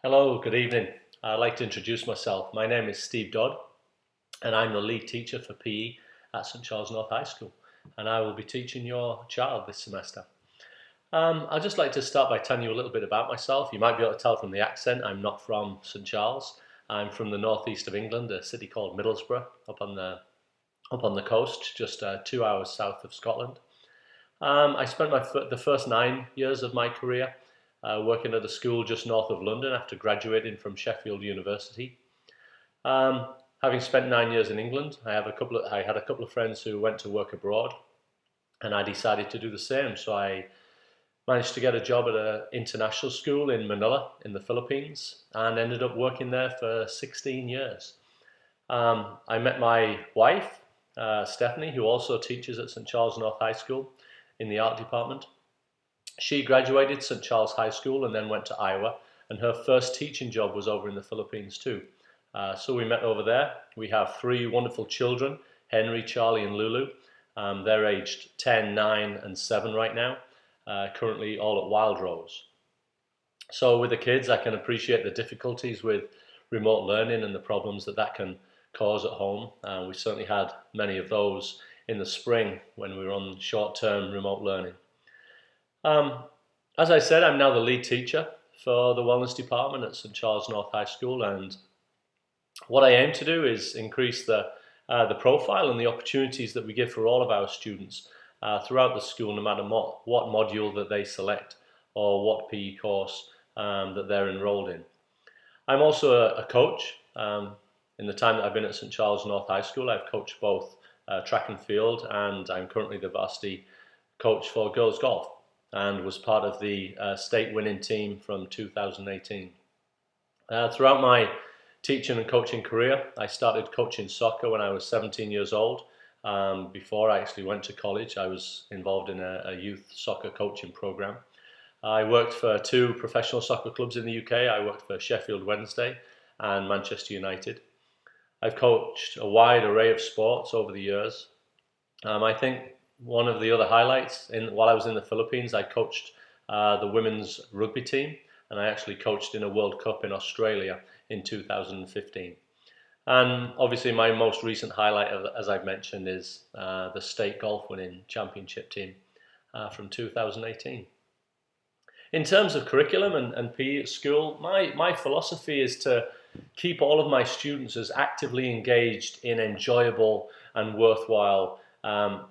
Hello, good evening. I'd like to introduce myself. My name is Steve Dodd, and I'm the lead teacher for PE at St Charles North High School, and I will be teaching your child this semester. I'd just like to start by telling you a little bit about myself. You might be able to tell from the accent, I'm not from St Charles. I'm from the northeast of England, a city called Middlesbrough, up on the coast, just 2 hours south of Scotland. I spent the first 9 years of my career working at a school just north of London after graduating from Sheffield University. Having spent 9 years in England, I had a couple of friends who went to work abroad, and I decided to do the same. So I managed to get a job at an international school in Manila in the Philippines and ended up working there for 16 years. I met my wife, Stephanie, who also teaches at St Charles North High School in the art department. She graduated St Charles High School and then went to Iowa, and her first teaching job was over in the Philippines too. So we met over there. We have 3 wonderful children, Henry, Charlie and Lulu. They're aged 10, 9 and 7 right now, currently all at Wild Rose. So with the kids, I can appreciate the difficulties with remote learning and the problems that can cause at home. We certainly had many of those in the spring when we were on short-term remote learning. As I said, I'm now the lead teacher for the wellness department at St Charles North High School, and what I aim to do is increase the profile and the opportunities that we give for all of our students throughout the school, no matter what module that they select or what PE course that they're enrolled in. I'm also a coach. In the time that I've been at St Charles North High School, I've coached both track and field, and I'm currently the varsity coach for girls golf and was part of the state winning team from 2018. Throughout my teaching and coaching career, I started coaching soccer when I was 17 years old. Before I actually went to college, I was involved in a youth soccer coaching program. I worked for 2 professional soccer clubs in the UK. I worked for Sheffield Wednesday and Manchester United. I've coached a wide array of sports over the years. I think one of the other highlights, while I was in the Philippines, I coached the women's rugby team, and I actually coached in a World Cup in Australia in 2015. And obviously my most recent highlight, as I've mentioned, is the state golf winning championship team from 2018. In terms of curriculum and PE at school, my philosophy is to keep all of my students as actively engaged in enjoyable and worthwhile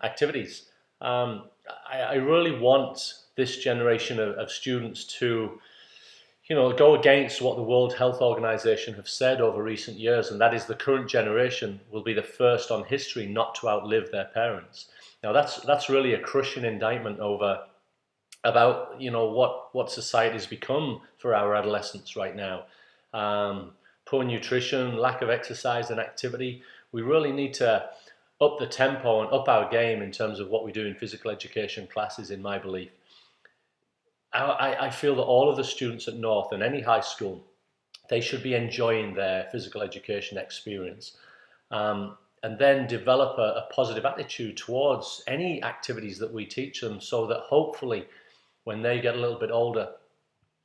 activities. I really want this generation of students to go against what the World Health Organization have said over recent years, and that is the current generation will be the first on history not to outlive their parents. Now that's really a crushing indictment about what society has become for our adolescents right now. Poor nutrition, lack of exercise and activity. We really need to up the tempo and up our game in terms of what we do in physical education classes, in my belief. I feel that all of the students at North and any high school, they should be enjoying their physical education experience, and then develop a positive attitude towards any activities that we teach them, so that hopefully when they get a little bit older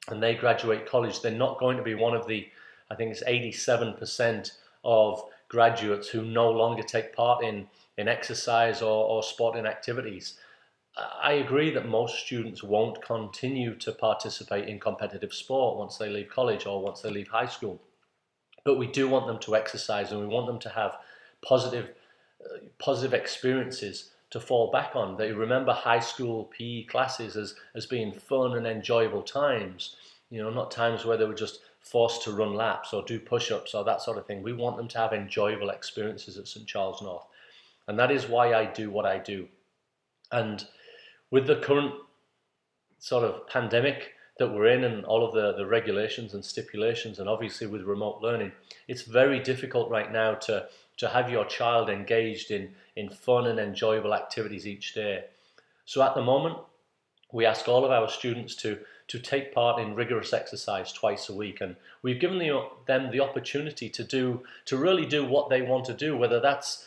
and they graduate college, they're not going to be one of the, I think it's 87% of graduates who no longer take part in exercise or sporting activities. I agree that most students won't continue to participate in competitive sport once they leave college or once they leave high school. But we do want them to exercise, and we want them to have positive experiences to fall back on. They remember high school PE classes as being fun and enjoyable times, not times where they were just forced to run laps or do push-ups or that sort of thing. We want them to have enjoyable experiences at St Charles North. And that is why I do what I do. And with the current sort of pandemic that we're in and all of the regulations and stipulations, and obviously with remote learning, it's very difficult right now to have your child engaged in fun and enjoyable activities each day. So at the moment, we ask all of our students to take part in rigorous exercise twice a week, and we've given them the opportunity to really do what they want to do, whether that's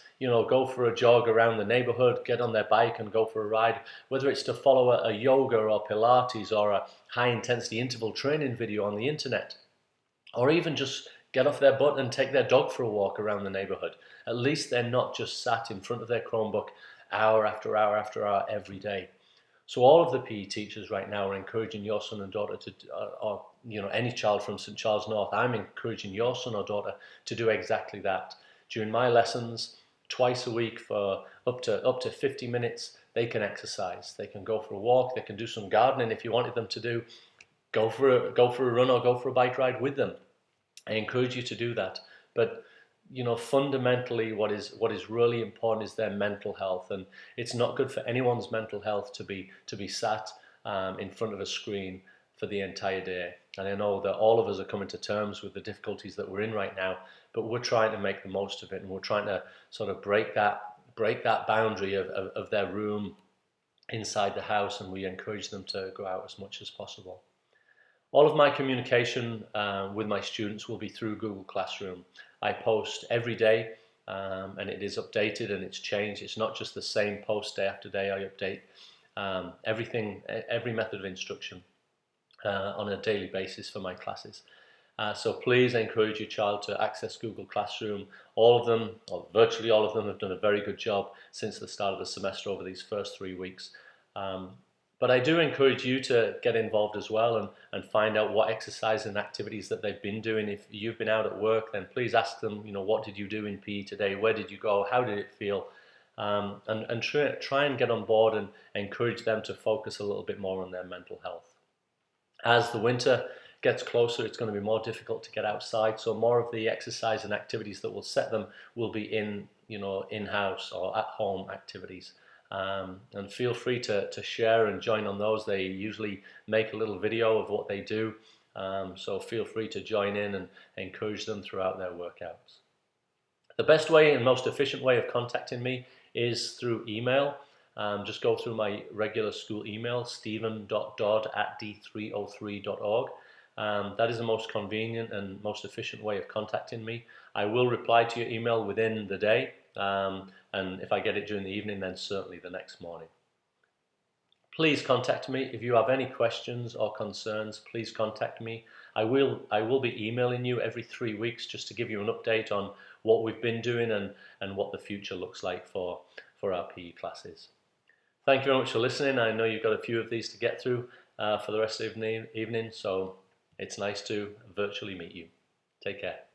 go for a jog around the neighborhood, get on their bike and go for a ride, whether it's to follow a yoga or Pilates or a high intensity interval training video on the internet. or even just get off their butt and take their dog for a walk around the neighborhood. At least they're not just sat in front of their Chromebook hour after hour after hour every day. So all of the PE teachers right now are encouraging your son and daughter to, or any child from St Charles North, I'm encouraging your son or daughter to do exactly that. During my lessons, twice a week for up to 50 minutes, they can exercise. They can go for a walk. They can do some gardening if you wanted them to do. Go for a run or go for a bike ride with them. I encourage you to do that. But fundamentally, what is really important is their mental health, and it's not good for anyone's mental health to be sat in front of a screen for the entire day. And I know that all of us are coming to terms with the difficulties that we're in right now, but we're trying to make the most of it, and we're trying to sort of break that boundary of their room inside the house, and we encourage them to go out as much as possible. All of my communication with my students will be through Google Classroom. I post every day, and it is updated and it's changed. It's not just the same post day after day. I update everything, every method of instruction on a daily basis for my classes. So please encourage your child to access Google Classroom. All of them, or virtually all of them, have done a very good job since the start of the semester over these first 3 weeks. But I do encourage you to get involved as well and find out what exercise and activities that they've been doing. If you've been out at work, then please ask them, what did you do in PE today? Where did you go? How did it feel? And try and get on board and encourage them to focus a little bit more on their mental health. As the winter gets closer, it's going to be more difficult to get outside, so more of the exercise and activities that will set them will be in-house or at-home activities. And feel free to share and join on those. They usually make a little video of what they do, so feel free to join in and encourage them throughout their workouts. The best way and most efficient way of contacting me is through email. Just go through my regular school email, stephen.dodd@d303.org. That is the most convenient and most efficient way of contacting me. I will reply to your email within the day, and if I get it during the evening, then certainly the next morning. Please contact me if you have any questions or concerns. Please contact me. I will be emailing you every 3 weeks just to give you an update on what we've been doing and what the future looks like for our PE classes. Thank you very much for listening. I know you've got a few of these to get through for the rest of the evening, so it's nice to virtually meet you. Take care.